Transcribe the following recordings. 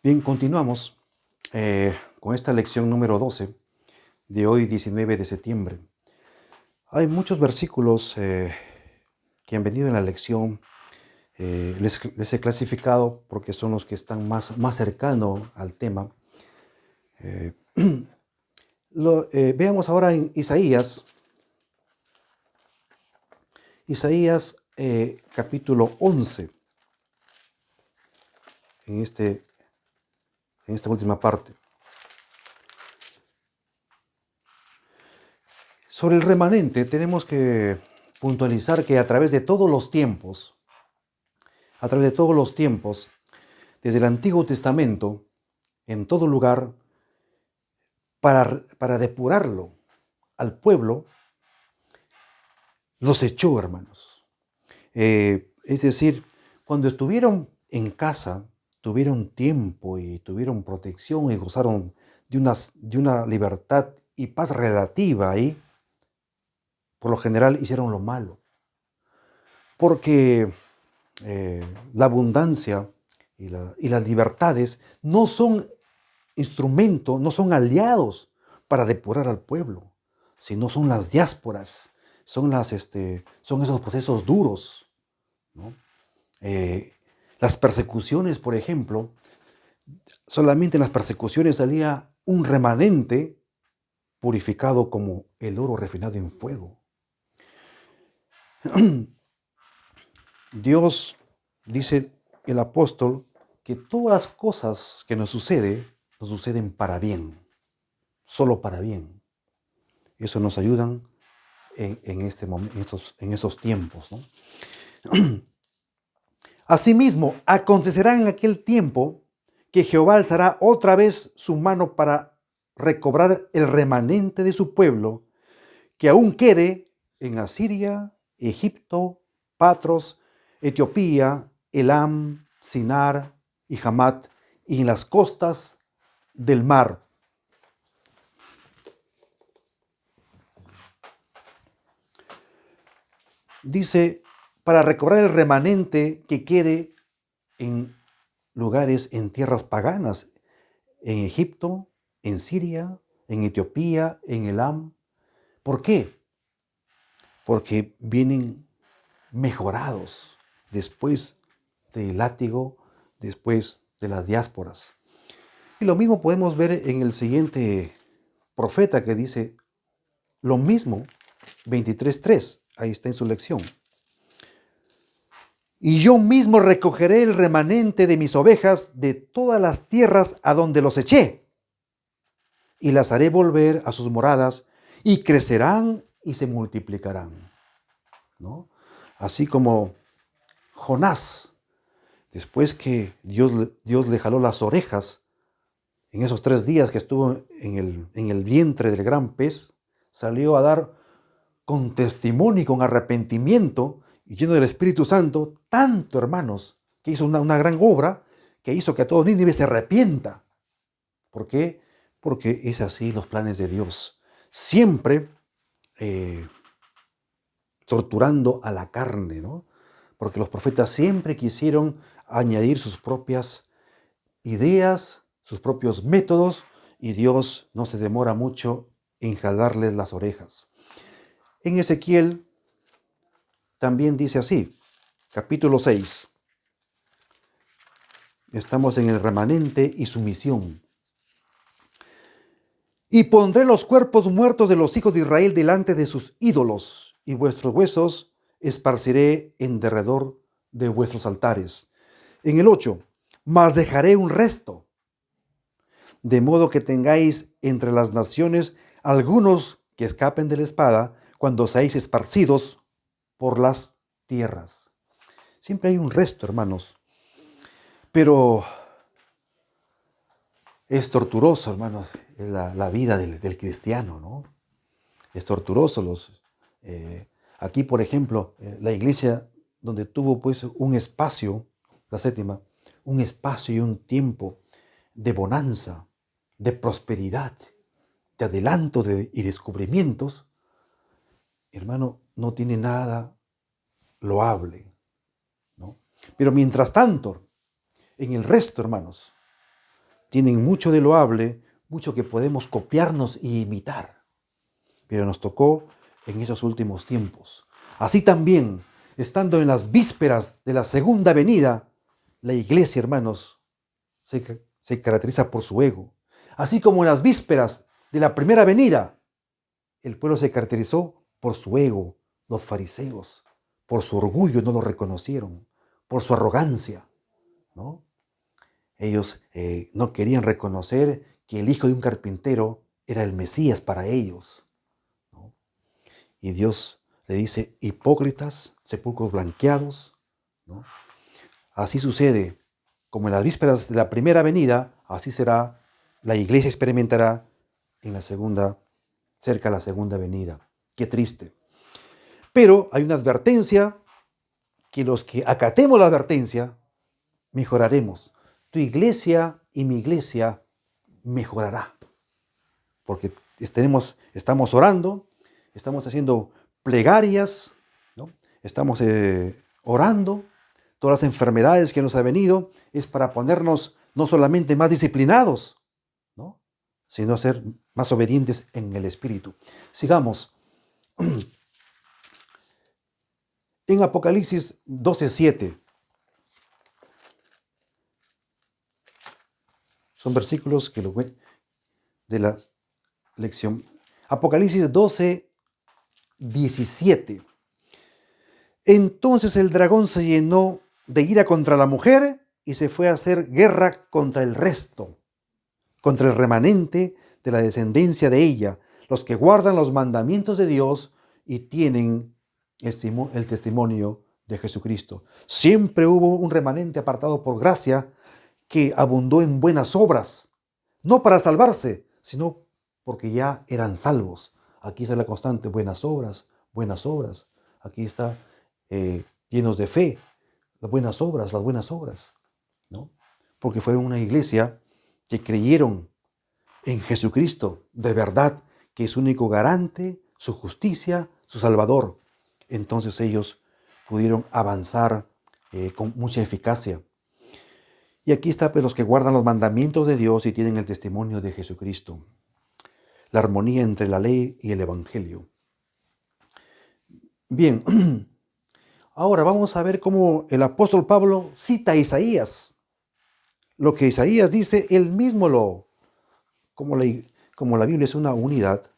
Bien, continuamos con esta lección número 12 de hoy, 19 de septiembre. Hay muchos versículos que han venido en la lección. Les he clasificado porque son los que están más cercanos al tema. Veamos ahora en Isaías. Isaías capítulo 11. En esta última parte. Sobre el remanente tenemos que puntualizar que a través de todos los tiempos, desde el Antiguo Testamento, en todo lugar, para depurarlo al pueblo, los echó, hermanos. Es decir, cuando estuvieron en casa, tuvieron tiempo y tuvieron protección y gozaron de una libertad y paz relativa ahí, por lo general hicieron lo malo. Porque la abundancia y las libertades no son instrumentos, no son aliados para depurar al pueblo, sino son las diásporas, son esos procesos duros, ¿no? Las persecuciones, por ejemplo, solamente en las persecuciones salía un remanente purificado como el oro refinado en fuego. Dios, dice el apóstol, que todas las cosas que nos suceden para bien, solo para bien. Eso nos ayudan en esos tiempos, ¿no? Asimismo, acontecerá en aquel tiempo que Jehová alzará otra vez su mano para recobrar el remanente de su pueblo, que aún quede en Asiria, Egipto, Patros, Etiopía, Elam, Sinar y Hamat, y en las costas del mar. Dice, para recobrar el remanente que quede en lugares, en tierras paganas, en Egipto, en Siria, en Etiopía, en Elam. ¿Por qué? Porque vienen mejorados después del látigo, después de las diásporas. Y lo mismo podemos ver en el siguiente profeta que dice lo mismo, 23:3, ahí está en su lección. Y yo mismo recogeré el remanente de mis ovejas de todas las tierras a donde los eché, y las haré volver a sus moradas, y crecerán y se multiplicarán, ¿no? Así como Jonás, después que Dios le jaló las orejas, en esos 3 días que estuvo en el vientre del gran pez, salió a dar con testimonio y con arrepentimiento y lleno del Espíritu Santo, tanto, hermanos, que hizo una gran obra que hizo que todo Nínive se arrepienta. ¿Por qué? Porque es así los planes de Dios. Siempre torturando a la carne, ¿no? Porque los profetas siempre quisieron añadir sus propias ideas, sus propios métodos, y Dios no se demora mucho en jalarles las orejas. En Ezequiel también dice así, capítulo 6. Estamos en el remanente y su misión. Y pondré los cuerpos muertos de los hijos de Israel delante de sus ídolos, y vuestros huesos esparciré en derredor de vuestros altares. En el 8, mas dejaré un resto, de modo que tengáis entre las naciones algunos que escapen de la espada cuando seáis esparcidos por las tierras. Siempre hay un resto, hermanos. Pero es torturoso, hermanos, la vida del cristiano, ¿no? Es torturoso. Aquí, por ejemplo, la iglesia donde tuvo pues un espacio, la séptima, un espacio y un tiempo de bonanza, de prosperidad, de adelanto y descubrimientos, hermano, no tiene nada loable, ¿no? Pero mientras tanto, en el resto, hermanos, tienen mucho de loable, mucho que podemos copiarnos y imitar. Pero nos tocó en esos últimos tiempos. Así también, estando en las vísperas de la segunda venida, la iglesia, hermanos, se caracteriza por su ego. Así como en las vísperas de la primera venida, el pueblo se caracterizó por su ego, los fariseos, por su orgullo no lo reconocieron, por su arrogancia, ¿no? Ellos no querían reconocer que el hijo de un carpintero era el Mesías para ellos, ¿no? Y Dios le dice, hipócritas, sepulcros blanqueados, ¿no? Así sucede, como en las vísperas de la primera venida, así será, la iglesia experimentará en la segunda, cerca de la segunda venida. Qué triste. Pero hay una advertencia, que los que acatemos la advertencia, mejoraremos. Tu iglesia y mi iglesia mejorará. Porque estamos orando, estamos haciendo plegarias, ¿no? Estamos orando. Todas las enfermedades que nos han venido es para ponernos no solamente más disciplinados, ¿no? Sino ser más obedientes en el Espíritu. Sigamos. En Apocalipsis 12:7. Son versículos de la lección. Apocalipsis 12:17. Entonces el dragón se llenó de ira contra la mujer y se fue a hacer guerra contra el resto, contra el remanente de la descendencia de ella, los que guardan los mandamientos de Dios y tienen el testimonio de Jesucristo. Siempre hubo un remanente apartado por gracia que abundó en buenas obras, no para salvarse, sino porque ya eran salvos. Aquí está la constante, buenas obras, buenas obras. Aquí está llenos de fe, las buenas obras, ¿no? Porque fue una iglesia que creyeron en Jesucristo, de verdad, que es único garante, su justicia, su Salvador. Entonces ellos pudieron avanzar con mucha eficacia. Y aquí está pues, los que guardan los mandamientos de Dios y tienen el testimonio de Jesucristo. La armonía entre la ley y el Evangelio. Bien, ahora vamos a ver cómo el apóstol Pablo cita a Isaías. Lo que Isaías dice, él mismo como la Biblia es una unidad,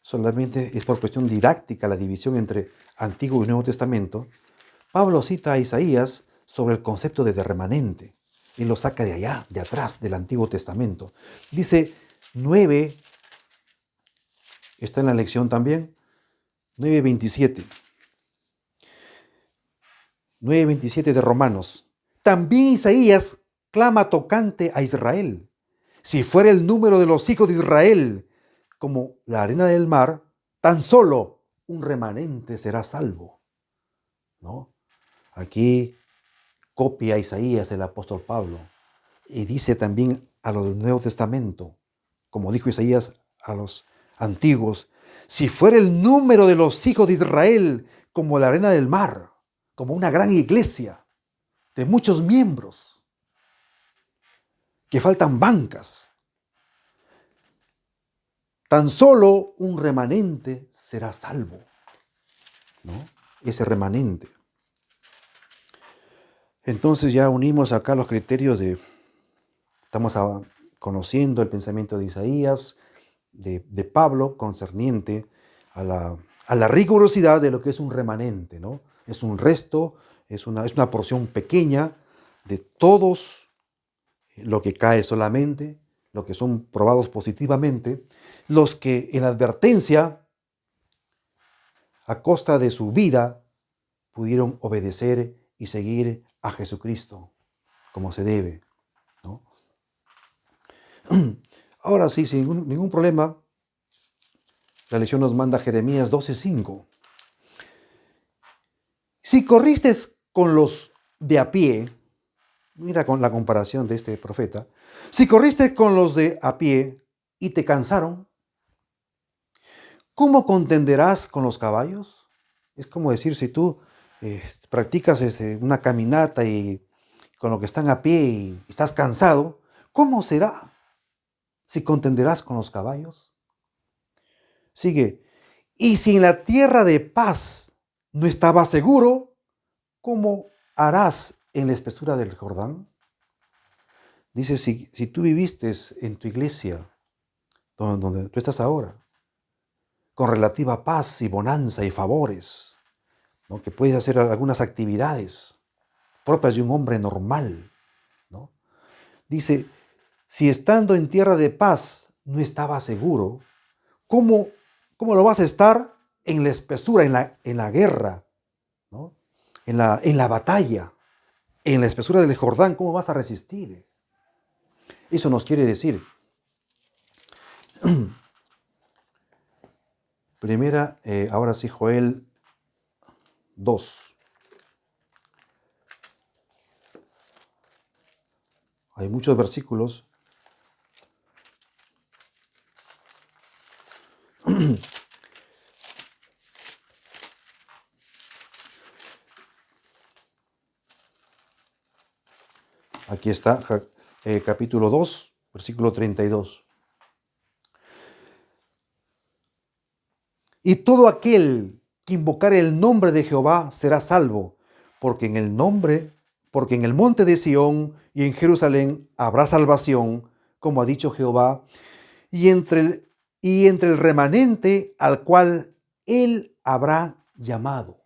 solamente es por cuestión didáctica la división entre Antiguo y Nuevo Testamento. Pablo cita a Isaías sobre el concepto de remanente. Él lo saca de allá, de atrás, del Antiguo Testamento. Dice 9, está en la lección también, 9:27. 9:27 de Romanos. También Isaías clama tocante a Israel. Si fuera el número de los hijos de Israel como la arena del mar, tan solo un remanente será salvo, ¿no? Aquí copia a Isaías el apóstol Pablo y dice también a los del Nuevo Testamento, como dijo Isaías a los antiguos, si fuera el número de los hijos de Israel como la arena del mar, como una gran iglesia de muchos miembros, que faltan bancas, tan solo un remanente será salvo, ¿no? Ese remanente. Entonces ya unimos acá los criterios estamos conociendo el pensamiento de Isaías, de Pablo, concerniente a la rigurosidad de lo que es un remanente, ¿no? Es un resto, es una porción pequeña de todos lo que cae solamente, lo que son probados positivamente, los que en la advertencia, a costa de su vida, pudieron obedecer y seguir a Jesucristo como se debe, ¿no? Ahora sí, sin ningún problema, la lección nos manda Jeremías 12:5. Si corriste con los de a pie, mira con la comparación de este profeta, si corriste con los de a pie y te cansaron, ¿cómo contenderás con los caballos? Es como decir, si tú practicas una caminata y con los que están a pie y estás cansado, ¿cómo será si contenderás con los caballos? Sigue. Y si en la tierra de paz no estabas seguro, ¿cómo harás en la espesura del Jordán? Dice, si tú viviste en tu iglesia, donde tú estás ahora, con relativa paz y bonanza y favores, ¿no? Que puedes hacer algunas actividades propias de un hombre normal, ¿no? Dice, si estando en tierra de paz no estabas seguro, ¿cómo, cómo lo vas a estar en la espesura, en la guerra, ¿no? En la batalla, en la espesura del Jordán? ¿Cómo vas a resistir? Eso nos quiere decir, primera, ahora sí, Joel 2. Hay muchos versículos. Aquí está, capítulo 2, versículo 32. Y todo aquel que invocare el nombre de Jehová será salvo, porque en el monte de Sión y en Jerusalén habrá salvación, como ha dicho Jehová, y entre el remanente al cual él habrá llamado.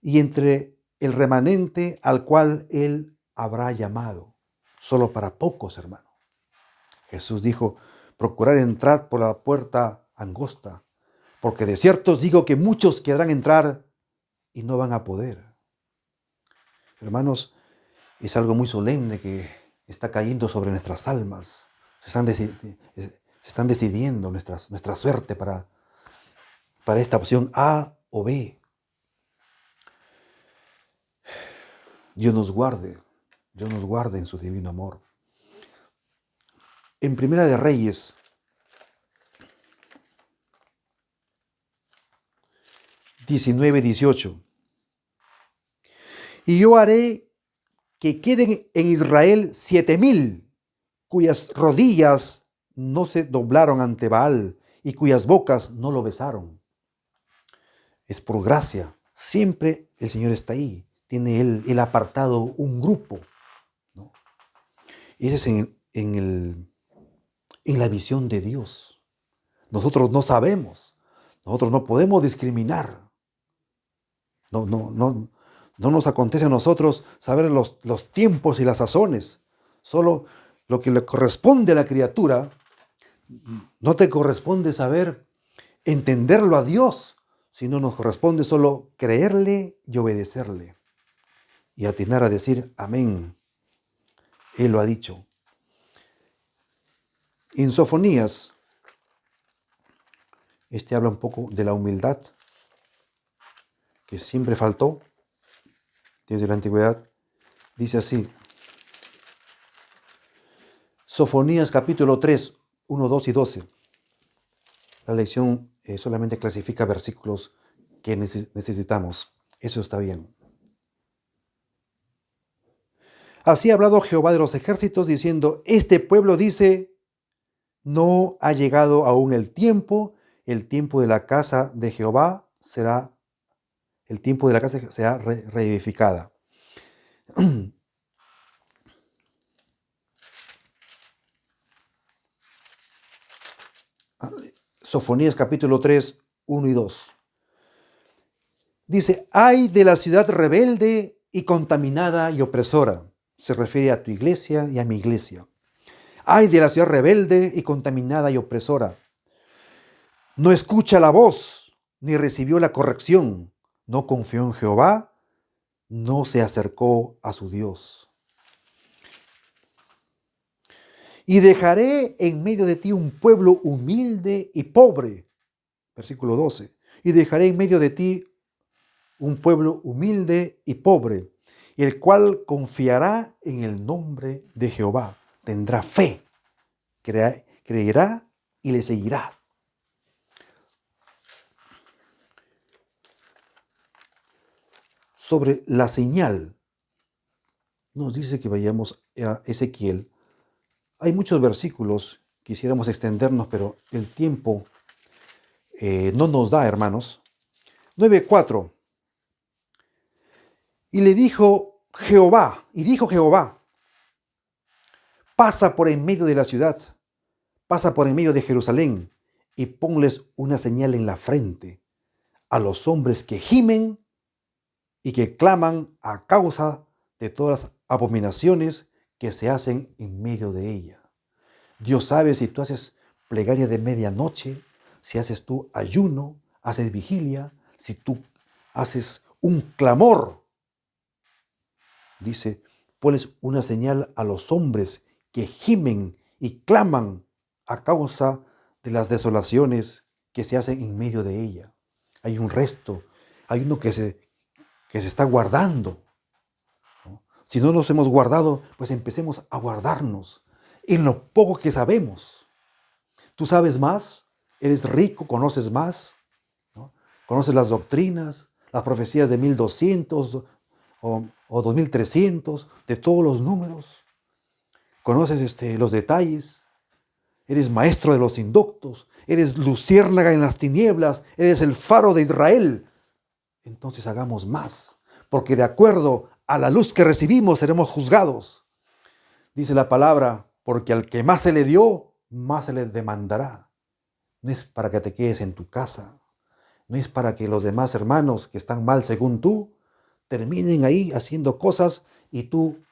Y entre el remanente al cual él habrá llamado. Solo para pocos, hermano. Jesús dijo, procurar entrar por la puerta angosta, porque de cierto os digo que muchos querrán entrar y no van a poder. Hermanos, es algo muy solemne que está cayendo sobre nuestras almas. Se están decidiendo nuestra suerte para esta opción A o B. Dios nos guarde en su divino amor. En Primera de Reyes, 19:18. Y yo haré que queden en Israel 7,000, cuyas rodillas no se doblaron ante Baal y cuyas bocas no lo besaron. Es por gracia. Siempre el Señor está ahí. Tiene Él apartado un grupo, ¿no? Y ese es en la visión de Dios. Nosotros no sabemos. Nosotros no podemos discriminar. No nos acontece a nosotros saber los tiempos y las sazones. Solo lo que le corresponde a la criatura, no te corresponde saber entenderlo a Dios, sino nos corresponde solo creerle y obedecerle. Y atinar a decir amén. Él lo ha dicho. En Sofonías, habla un poco de la humildad que siempre faltó desde la antigüedad. Dice así, Sofonías capítulo 3, 1, 2 y 12. La lección solamente clasifica versículos que necesitamos. Eso está bien. Así ha hablado Jehová de los ejércitos diciendo, este pueblo dice, no ha llegado aún el tiempo de la casa de Jehová será reedificada. Sofonías capítulo 3, 1 y 2. Dice, ay de la ciudad rebelde y contaminada y opresora. Se refiere a tu iglesia y a mi iglesia. Ay de la ciudad rebelde y contaminada y opresora. No escucha la voz, ni recibió la corrección. No confió en Jehová, no se acercó a su Dios. Y dejaré en medio de ti un pueblo humilde y pobre. Versículo 12. Y dejaré en medio de ti un pueblo humilde y pobre, el cual confiará en el nombre de Jehová. Tendrá fe, creerá y le seguirá. Sobre la señal nos dice que vayamos a Ezequiel. Hay muchos versículos, quisiéramos extendernos, pero el tiempo no nos da, hermanos. 9:4. Y le dijo Jehová, pasa por en medio de la ciudad, pasa por en medio de Jerusalén, y ponles una señal en la frente a los hombres que gimen y que claman a causa de todas las abominaciones que se hacen en medio de ella. Dios sabe si tú haces plegaria de medianoche, si haces tú ayuno, haces vigilia, si tú haces un clamor. Dice, pones una señal a los hombres que gimen y claman a causa de las desolaciones que se hacen en medio de ella. Hay un resto, hay uno que se está guardando, ¿no? Si no nos hemos guardado, pues empecemos a guardarnos en lo poco que sabemos. Tú sabes más, eres rico, conoces más, ¿no? Conoces las doctrinas, las profecías de 1200 o 2300, de todos los números. Conoces los detalles. Eres maestro de los inductos, eres luciérnaga en las tinieblas, eres el faro de Israel. Entonces hagamos más, porque de acuerdo a la luz que recibimos seremos juzgados. Dice la palabra, porque al que más se le dio, más se le demandará. No es para que te quedes en tu casa, no es para que los demás hermanos que están mal según tú, terminen ahí haciendo cosas y tú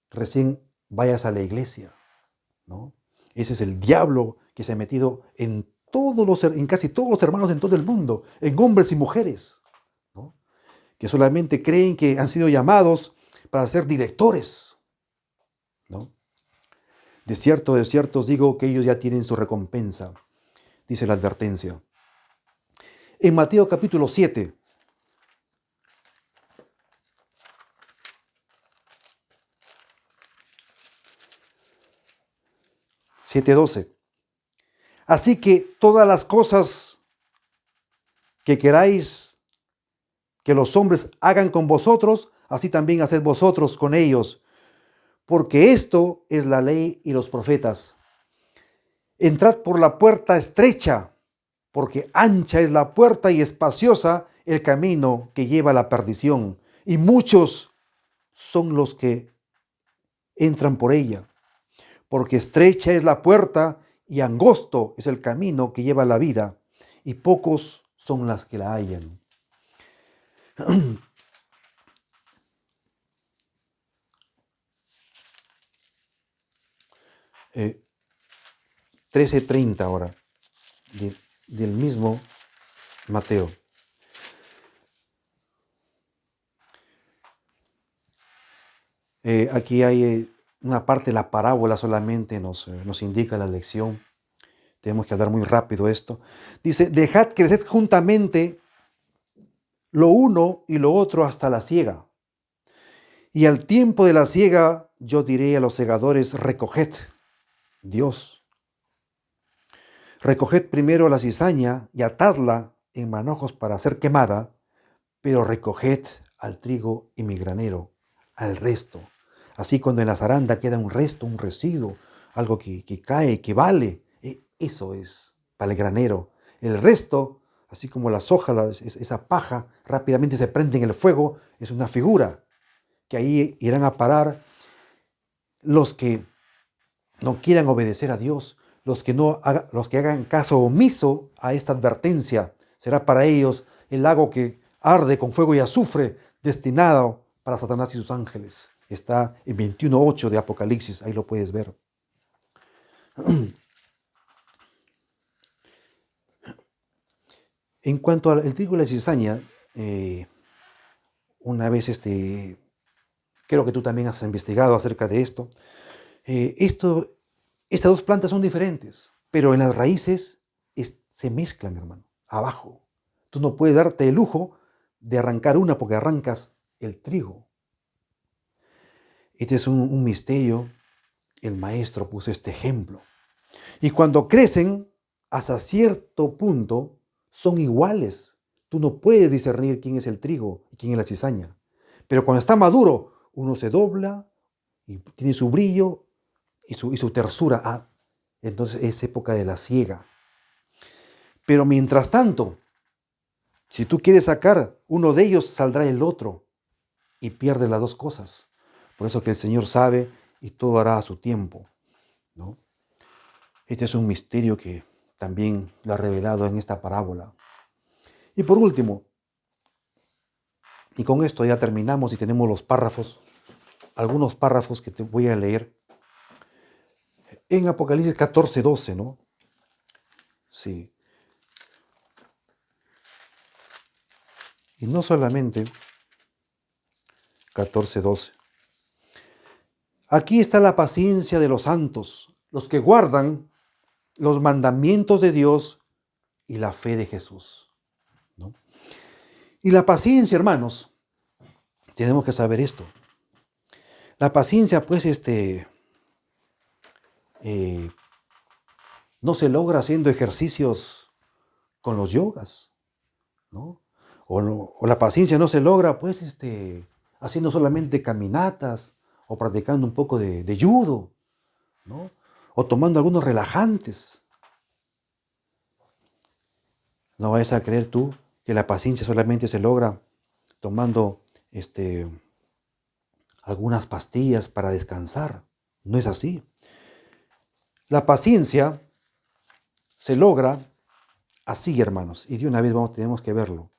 recién vayas a la iglesia, ¿no? Ese es el diablo que se ha metido en casi todos los hermanos en todo el mundo, en hombres y mujeres, ¿no? Que solamente creen que han sido llamados para ser directores, ¿no? De cierto os digo que ellos ya tienen su recompensa, dice la advertencia. En Mateo capítulo 7, 7:12. Así que todas las cosas que queráis que los hombres hagan con vosotros, así también haced vosotros con ellos, porque esto es la ley y los profetas. Entrad por la puerta estrecha, porque ancha es la puerta y espaciosa el camino que lleva a la perdición, y muchos son los que entran por ella. Porque estrecha es la puerta y angosto es el camino que lleva a la vida, y pocos son las que la hallan. 13:30 ahora, del mismo Mateo. Aquí hay una parte de la parábola solamente nos indica la lección. Tenemos que hablar muy rápido esto. Dice, dejad crecer juntamente lo uno y lo otro hasta la siega. Y al tiempo de la siega yo diré a los segadores, recoged, Dios. Recoged primero la cizaña y atadla en manojos para ser quemada, pero recoged al trigo en mi granero, al resto. Así cuando en la zaranda queda un resto, un residuo, algo que cae, que vale, eso es para el granero. El resto, así como las hojas, esa paja, rápidamente se prende en el fuego, es una figura que ahí irán a parar los que no quieran obedecer a Dios, los que hagan caso omiso a esta advertencia. Será para ellos el lago que arde con fuego y azufre, destinado para Satanás y sus ángeles. Está en 21:8 de Apocalipsis, ahí lo puedes ver. En cuanto al trigo y la cizaña, una vez creo que tú también has investigado acerca de esto. Estas dos plantas son diferentes, pero en las raíces se mezclan, hermano, abajo. Tú no puedes darte el lujo de arrancar una porque arrancas el trigo. Este es un misterio. El maestro puso este ejemplo. Y cuando crecen, hasta cierto punto, son iguales. Tú no puedes discernir quién es el trigo y quién es la cizaña. Pero cuando está maduro, uno se dobla y tiene su brillo y su tersura. Entonces es época de la siega. Pero mientras tanto, si tú quieres sacar uno de ellos, saldrá el otro y pierde las dos cosas. Por eso que el Señor sabe y todo hará a su tiempo, ¿no? Este es un misterio que también lo ha revelado en esta parábola. Y por último, y con esto ya terminamos y tenemos los párrafos, algunos párrafos que te voy a leer en Apocalipsis 14:12, ¿no? Sí. Y no solamente 14:12. Aquí está la paciencia de los santos, los que guardan los mandamientos de Dios y la fe de Jesús, ¿no? Y la paciencia, hermanos, tenemos que saber esto. La paciencia, pues, no se logra haciendo ejercicios con los yogas, ¿no? O la paciencia no se logra, pues, haciendo solamente caminatas o practicando un poco de judo, ¿no? O tomando algunos relajantes. No vayas a creer tú que la paciencia solamente se logra tomando algunas pastillas para descansar. No es así. La paciencia se logra así, hermanos. Y de una vez tenemos que verlo.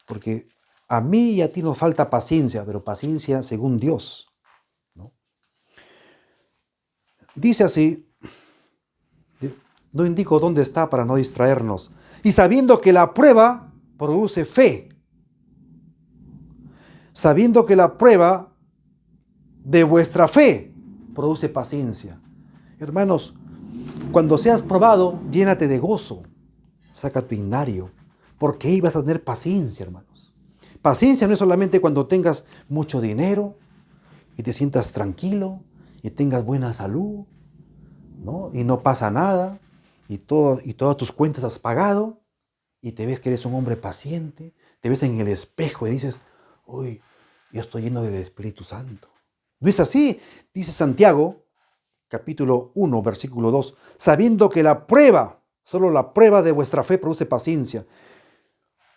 Porque a mí y a ti nos falta paciencia, pero paciencia según Dios, ¿no? Dice así, no indico dónde está para no distraernos. Y sabiendo que la prueba produce fe. Sabiendo que la prueba de vuestra fe produce paciencia. Hermanos, cuando seas probado, llénate de gozo. Saca tu himnario, porque ahí vas a tener paciencia, hermanos. Paciencia no es solamente cuando tengas mucho dinero y te sientas tranquilo y tengas buena salud, ¿no? Y no pasa nada y todas tus cuentas has pagado y te ves que eres un hombre paciente, te ves en el espejo y dices, uy, yo estoy lleno del Espíritu Santo. No es así, dice Santiago, capítulo 1, versículo 2, sabiendo que solo la prueba de vuestra fe produce paciencia,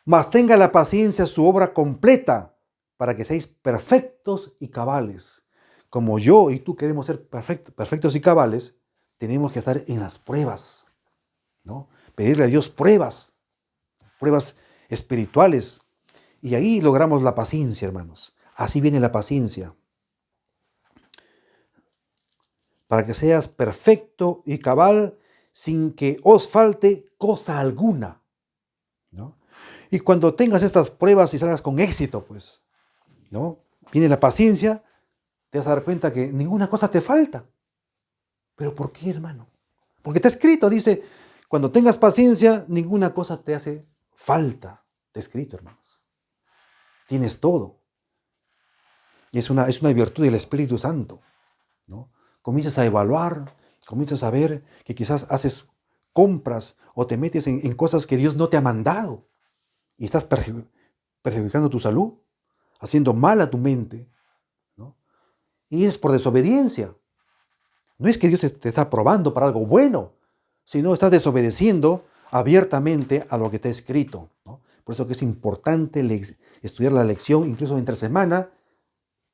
mas tenga la paciencia su obra completa, para que seáis perfectos y cabales. Como yo y tú queremos ser perfectos y cabales, tenemos que estar en las pruebas, ¿no? Pedirle a Dios pruebas espirituales, y ahí logramos la paciencia, hermanos. Así viene la paciencia. Para que seas perfecto y cabal sin que os falte cosa alguna, ¿no? Y cuando tengas estas pruebas y salgas con éxito, pues, ¿no? Viene la paciencia, te vas a dar cuenta que ninguna cosa te falta. ¿Pero por qué, hermano? Porque está escrito, dice, cuando tengas paciencia, ninguna cosa te hace falta. Está escrito, hermanos. Tienes todo. Y es una virtud del Espíritu Santo, ¿no? Comienzas a evaluar, comienzas a ver que quizás haces compras o te metes en cosas que Dios no te ha mandado y estás perjudicando tu salud, haciendo mal a tu mente, ¿no? Y es por desobediencia. No es que Dios te está probando para algo bueno, sino estás desobedeciendo abiertamente a lo que está escrito, ¿no? Por eso que es importante estudiar la lección, incluso entre semana,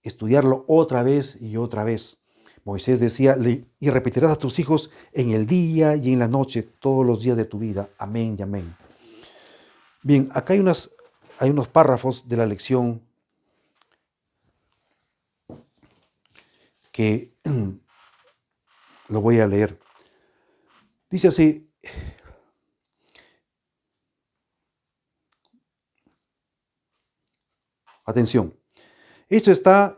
estudiarlo otra vez y otra vez. Moisés decía, y repetirás a tus hijos en el día y en la noche, todos los días de tu vida. Amén y amén. Bien, acá hay unos párrafos de la lección que lo voy a leer. Dice así, atención, esto está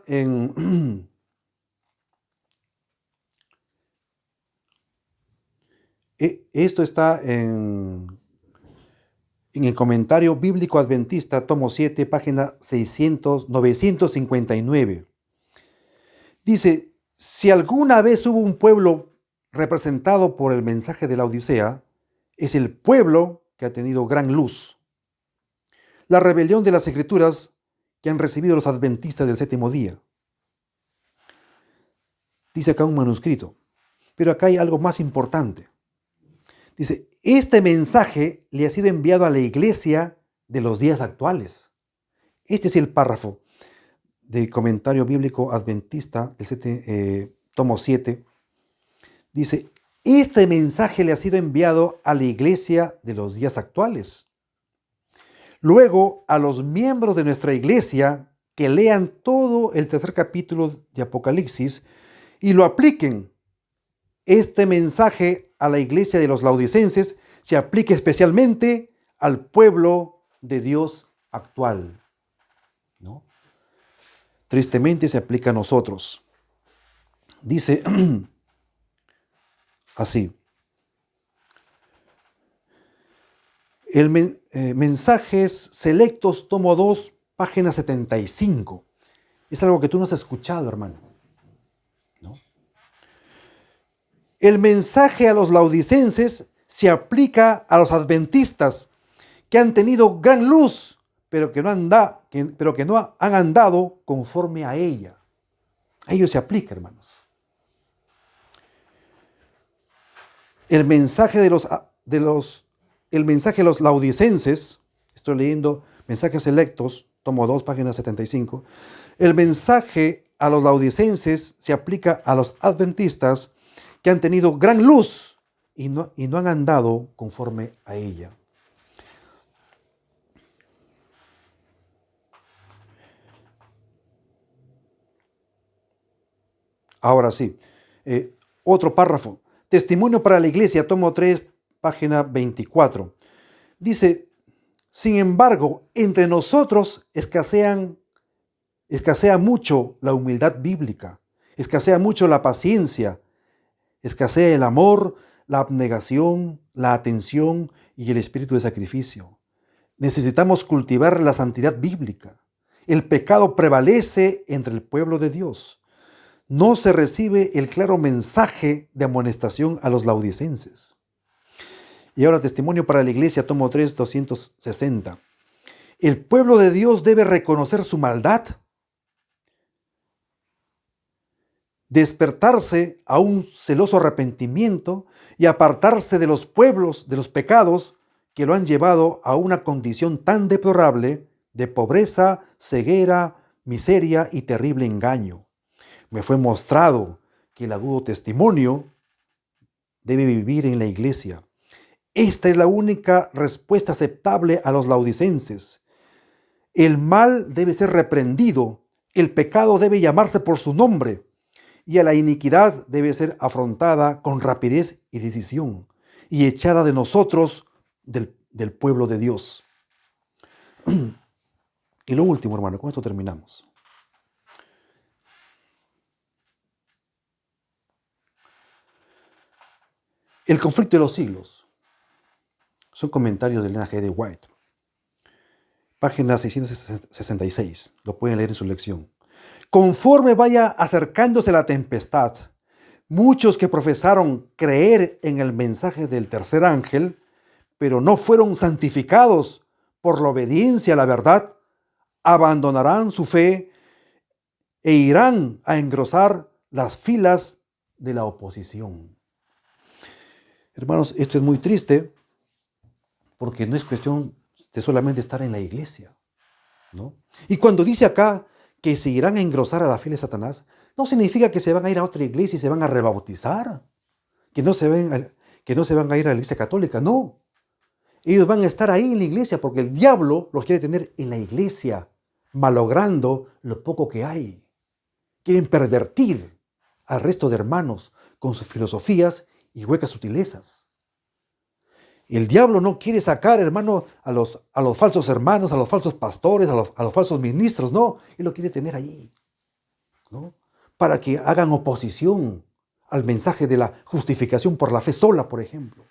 en el comentario bíblico adventista, tomo 7, página 959. Dice, si alguna vez hubo un pueblo representado por el mensaje de la Odisea, es el pueblo que ha tenido gran luz. La rebelión de las Escrituras que han recibido los adventistas del séptimo día. Dice acá un manuscrito, pero acá hay algo más importante. Dice, este mensaje le ha sido enviado a la iglesia de los días actuales. Este es el párrafo de Comentario Bíblico Adventista, tomo 7. Dice, este mensaje le ha sido enviado a la iglesia de los días actuales. Luego, a los miembros de nuestra iglesia que lean todo el tercer capítulo de Apocalipsis y lo apliquen. Este mensaje a la iglesia de los laodicenses se aplica especialmente al pueblo de Dios actual, ¿no? Tristemente se aplica a nosotros. Dice así. Mensajes selectos, tomo 2, página 75. Es algo que tú no has escuchado, hermano, ¿no? El mensaje a los laodicenses se aplica a los adventistas que han tenido gran luz, pero que no han andado conforme a ella. A ellos se aplica, hermanos. El mensaje el mensaje a los laodicenses, estoy leyendo mensajes selectos, tomo 2, página 75. El mensaje a los laodicenses se aplica a los adventistas que han tenido gran luz y no han andado conforme a ella. Ahora sí, otro párrafo. Testimonio para la iglesia, tomo 3, página 24. Dice, sin embargo, entre nosotros escasea mucho la humildad bíblica, escasea mucho la paciencia, escasea el amor, la abnegación, la atención y el espíritu de sacrificio. Necesitamos cultivar la santidad bíblica. El pecado prevalece entre el pueblo de Dios. No se recibe el claro mensaje de amonestación a los laodicenses. Y ahora testimonio para la iglesia, tomo 3, 260. El pueblo de Dios debe reconocer su maldad, despertarse a un celoso arrepentimiento y apartarse de los pueblos, de los pecados que lo han llevado a una condición tan deplorable de pobreza, ceguera, miseria y terrible engaño. Me fue mostrado que el agudo testimonio debe vivir en la iglesia. Esta es la única respuesta aceptable a los laodicenses. El mal debe ser reprendido, el pecado debe llamarse por su nombre y a la iniquidad debe ser afrontada con rapidez y decisión y echada de nosotros, del pueblo de Dios. Y lo último, hermano, con esto terminamos. El conflicto de los siglos. Son comentarios de Elena G. de White. Página 666. Lo pueden leer en su lección. Conforme vaya acercándose la tempestad, muchos que profesaron creer en el mensaje del tercer ángel, pero no fueron santificados por la obediencia a la verdad, abandonarán su fe e irán a engrosar las filas de la oposición. Hermanos, esto es muy triste porque no es cuestión de solamente estar en la iglesia, ¿no? Y cuando dice acá que se irán a engrosar a la fila de Satanás, no significa que se van a ir a otra iglesia y se van a rebautizar, que no se van a ir a la iglesia católica, no. Ellos van a estar ahí en la iglesia porque el diablo los quiere tener en la iglesia, malogrando lo poco que hay. Quieren pervertir al resto de hermanos con sus filosofías y huecas sutilezas. El diablo no quiere sacar, hermano, a los falsos hermanos, a los falsos pastores, a los falsos ministros, no. Él lo quiere tener allí, ¿no? Para que hagan oposición al mensaje de la justificación por la fe sola, por ejemplo.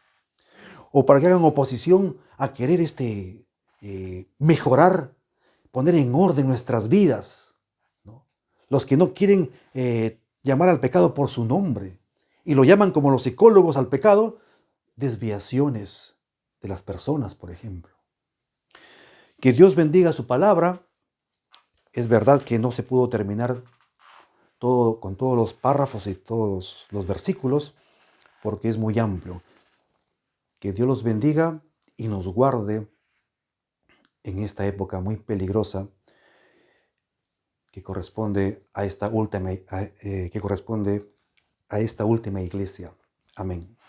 O para que hagan oposición a querer mejorar, poner en orden nuestras vidas, ¿no? Los que no quieren llamar al pecado por su nombre y lo llaman como los psicólogos al pecado, desviaciones de las personas, por ejemplo. Que Dios bendiga su palabra. Es verdad que no se pudo terminar con todos los párrafos y todos los versículos, porque es muy amplio. Que Dios los bendiga y nos guarde en esta época muy peligrosa que corresponde a esta última iglesia. Amén.